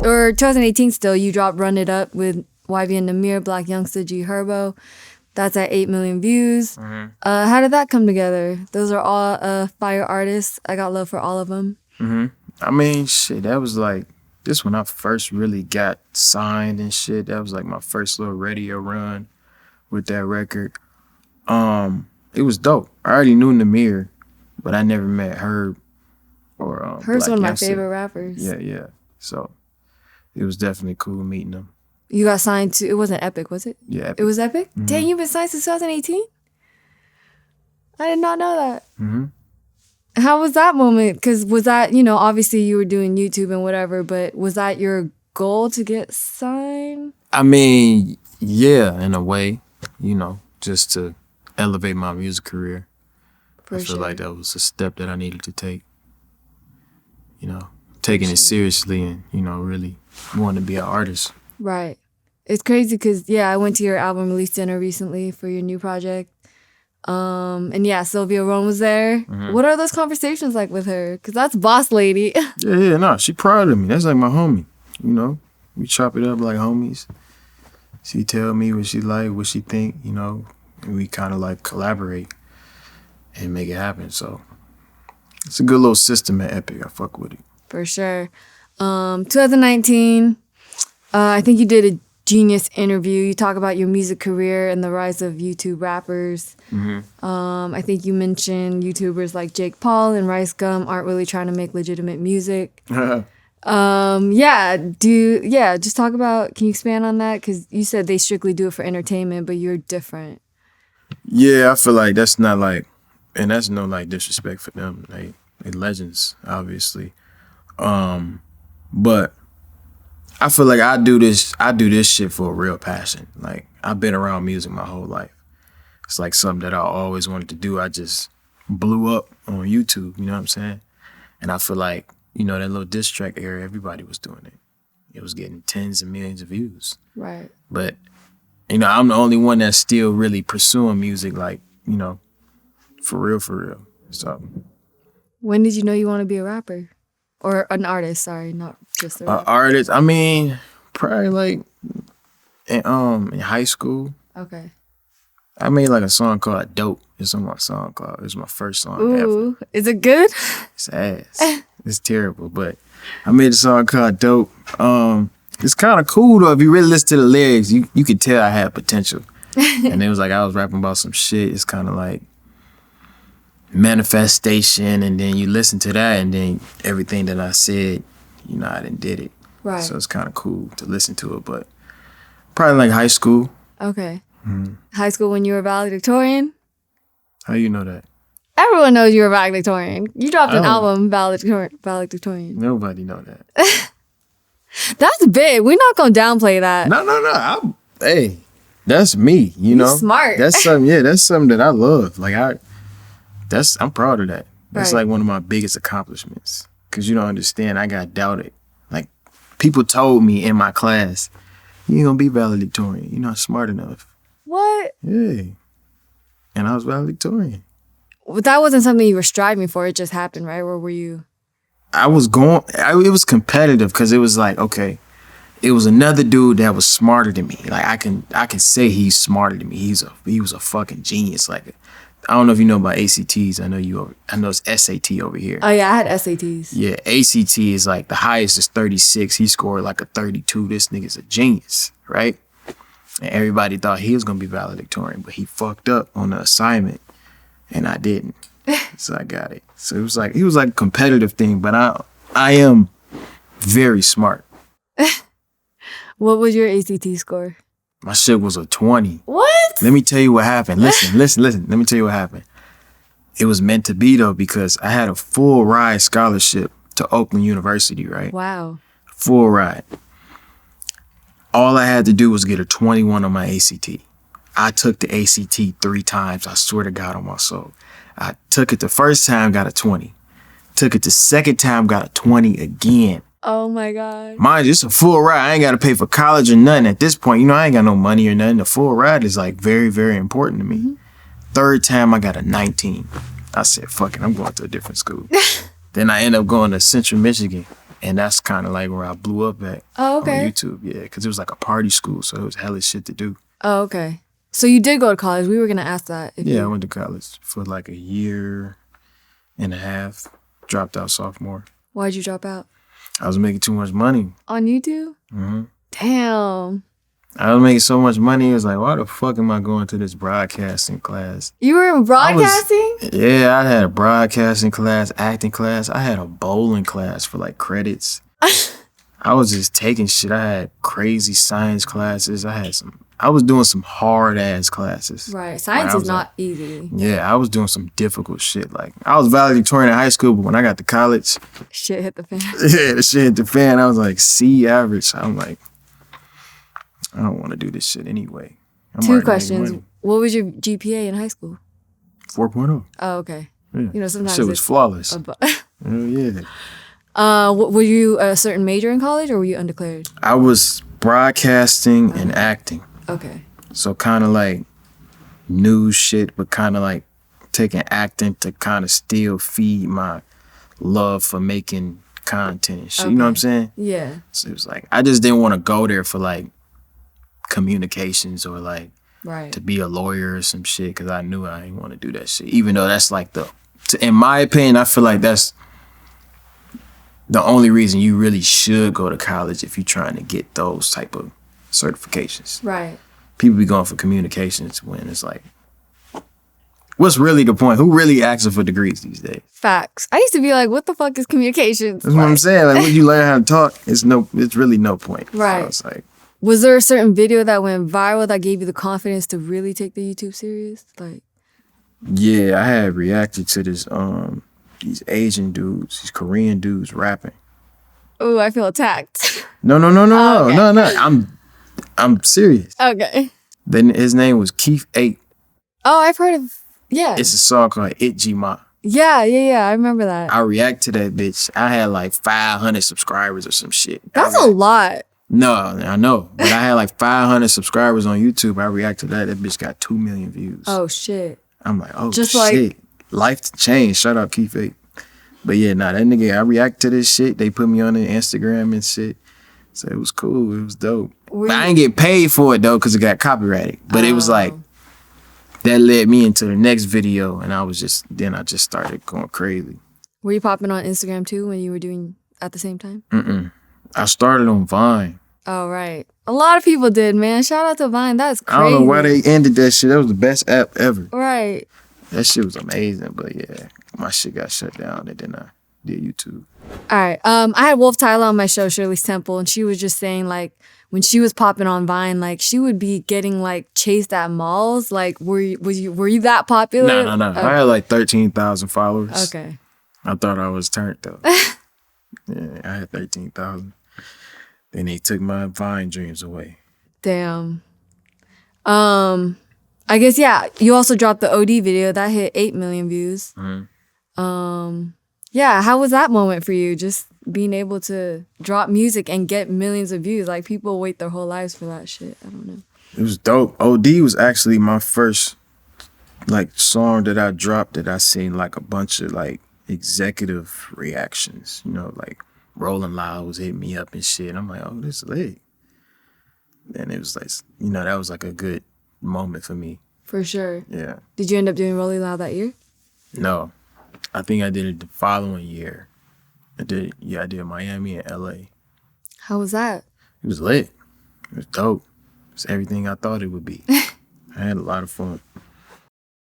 or 2018 still, you dropped Run It Up with YB and Namir, Black Youngsta, G Herbo. That's at 8 million views. Mm-hmm. How did that come together? Those are all fire artists. I got love for all of them. Mm-hmm. I mean, shit, that was like, this when I first really got signed and shit. That was like my first little radio run with that record. It was dope. I already knew Namir, but I never met Herb or Herb's Black one of my Youngsta. favorite rappers. Yeah. So it was definitely cool meeting them. You got signed to, it wasn't Epic, was it? Yeah, Epic. It was Epic? Mm-hmm. Dang, you've been signed since 2018? I did not know that. Mm-hmm. How was that moment? Because was that, obviously you were doing YouTube and whatever, but was that your goal to get signed? I mean, yeah, in a way, just to elevate my music career. I feel like that was a step that I needed to take. Taking it seriously and, really wanting to be an artist. Right. It's crazy because, I went to your album release dinner recently for your new project. And Sylvia Rome was there. Mm-hmm. What are those conversations like with her? Because that's boss lady. No, she proud of me. That's like my homie. We chop it up like homies. She tell me what she like, what she think, and we kind of like collaborate and make it happen. So it's a good little system at Epic. I fuck with it. For sure. 2019, I think you did a Genius interview. You talk about your music career and the rise of YouTube rappers. Mm-hmm. I think you mentioned YouTubers like Jake Paul and Rice Gum aren't really trying to make legitimate music. Just talk about, can you expand on that? Because you said they strictly do it for entertainment, but you're different. Yeah, I feel like that's not like, and that's no like disrespect for them. They legends, obviously. But I feel like I do this shit for a real passion. Like, I've been around music my whole life. It's like something that I always wanted to do. I just blew up on YouTube, you know what I'm saying? And I feel like, that little diss track era, everybody was doing it. It was getting tens of millions of views. Right. But, I'm the only one that's still really pursuing music, like, for real. So. When did you know you want to be a rapper? Or an artist, sorry, not just a rapper. Artist, I mean, probably like in high school. Okay. I made like a song called Dope. It's on my SoundCloud. It was my first song ever. Is it good? It's ass. It's terrible, but I made a song called Dope. It's kind of cool though. If you really listen to the lyrics, you could tell I had potential. And it was like I was rapping about some shit. It's kind of like manifestation, and then you listen to that, and then everything that I said, I done did it. Right. So it's kind of cool to listen to it, but probably like high school. Okay. Mm-hmm. High school when you were valedictorian? How you know that? Everyone knows you were valedictorian. You dropped an album, valedictorian. Nobody know that. That's big. We're not gonna downplay that. No. Hey, that's me. You're smart. That's something. Yeah, that's something that I love. Like I'm proud of that. That's like one of my biggest accomplishments. Cause you don't understand. I got doubted. Like, people told me in my class, "You ain't gonna be valedictorian. You're not smart enough." What? Yeah. And I was valedictorian. That wasn't something you were striving for. It just happened, right? Or were you? It was competitive because it was like, okay, it was another dude that was smarter than me. Like, I can say he's smarter than me. He was a fucking genius. Like, I don't know if you know about ACTs. I know it's SAT over here. Oh yeah, I had SATs. Yeah, ACT is like the highest is 36. He scored like a 32. This nigga's a genius, right? And everybody thought he was gonna be valedictorian, but he fucked up on the assignment, and I didn't. So I got it. So it was like a competitive thing, but I am very smart. What was your ACT score? My shit was a 20. What? Let me tell you what happened. Listen. Let me tell you what happened. It was meant to be though, because I had a full ride scholarship to Oakland University, right? Wow. Full ride. All I had to do was get a 21 on my ACT. I took the ACT 3 times. I swear to God on my soul. I took it the first time, got a 20. Took it the second time, got a 20 again. Oh my God. Mind you, it's a full ride. I ain't got to pay for college or nothing at this point. I ain't got no money or nothing. The full ride is like very, very important to me. Mm-hmm. Third time, I got a 19. I said, fuck it, I'm going to a different school. Then I ended up going to Central Michigan. And that's kind of like where I blew up at. Oh, okay. On YouTube, yeah, because it was like a party school, so it was hella shit to do. Oh, okay. So you did go to college. We were going to ask that. Yeah, I went to college for like a year and a half. Dropped out sophomore. Why'd you drop out? I was making too much money. On YouTube? Mm-hmm. Damn. I was making so much money. It was like, why the fuck am I going to this broadcasting class? You were in broadcasting? I had a broadcasting class, acting class. I had a bowling class for like credits. I was just taking shit. I had crazy science classes. I was doing some hard ass classes. Right. Science is not easy. Yeah, I was doing some difficult shit. Like, I was valedictorian in high school, but when I got to college, shit hit the fan. Yeah, the shit hit the fan. I was like C average. I'm like, I don't want to do this shit anyway. 2 questions. What was your GPA in high school? 4.0. Oh, okay. Yeah. You know, sometimes shit was flawless. Yeah. Were you a certain major in college or were you undeclared? I was broadcasting and acting. Okay. So kind of like news shit, but kind of like taking acting to kind of still feed my love for making content and shit. Okay. You know what I'm saying? Yeah. So it was like, I just didn't want to go there for like communications or like to be a lawyer or some shit, because I knew I didn't want to do that shit. Even though that's like in my opinion, I feel like that's the only reason you really should go to college if you're trying to get those type of certifications. Right. People be going for communications when it's like, what's really the point? Who really asking for degrees these days? Facts. I used to be like, what the fuck is communications? That's what I'm saying. Like, when you learn how to talk, it's really no point. Right. So it's like, was there a certain video that went viral that gave you the confidence to really take the YouTube serious? Like, yeah, I had reacted to this these Asian dudes, these Korean dudes rapping. Oh, I feel attacked. No, okay. No. I'm serious. Okay. Then his name was Keith 8. Oh, I've heard of, yeah. It's a song called Itjima. Yeah, I remember that. I react to that bitch. I had like 500 subscribers or some shit. That's a lot. No, I know. But I had like 500 subscribers on YouTube. I react to that. That bitch got 2 million views. Oh, shit. I'm like, oh, just shit. Like, life changed. Shout out Keith 8. But yeah, that nigga, I react to this shit. They put me on their Instagram and shit. So it was cool. It was dope. But I didn't get paid for it though, because it got copyrighted. But it was like, that led me into the next video, and I just started going crazy. Were you popping on Instagram too when you were doing at the same time? Mm-mm. I started on Vine. Oh, right. A lot of people did, man. Shout out to Vine. That's crazy. I don't know why they ended that shit. That was the best app ever. Right. That shit was amazing, but yeah, my shit got shut down, and then I did YouTube. All right. I had Wolf Tyler on my show, Shirley's Temple, and she was just saying, like, when she was popping on Vine, like, she would be getting, like, chased at malls. Like, were you that popular? No. Okay. I had, like, 13,000 followers. Okay. I thought I was turned, though. Yeah, I had 13,000. Then they took my Vine dreams away. Damn. I guess, yeah, you also dropped the OD video. That hit 8 million views. Mm-hmm. Yeah, how was that moment for you? Just being able to drop music and get millions of views. Like, people wait their whole lives for that shit. I don't know. It was dope. OD was actually my first, like, song that I dropped that I seen, like, a bunch of, like, executive reactions. You know, like, Rolling Loud was hitting me up and shit. I'm like, oh, this is lit. And it was like, you know, that was, like, a good moment for me. For sure. Yeah. Did you end up doing Rolling Loud that year? No. I think I did it the following year. I did Miami and LA. How was that? It was lit. It was dope. It was everything I thought it would be. I had a lot of fun.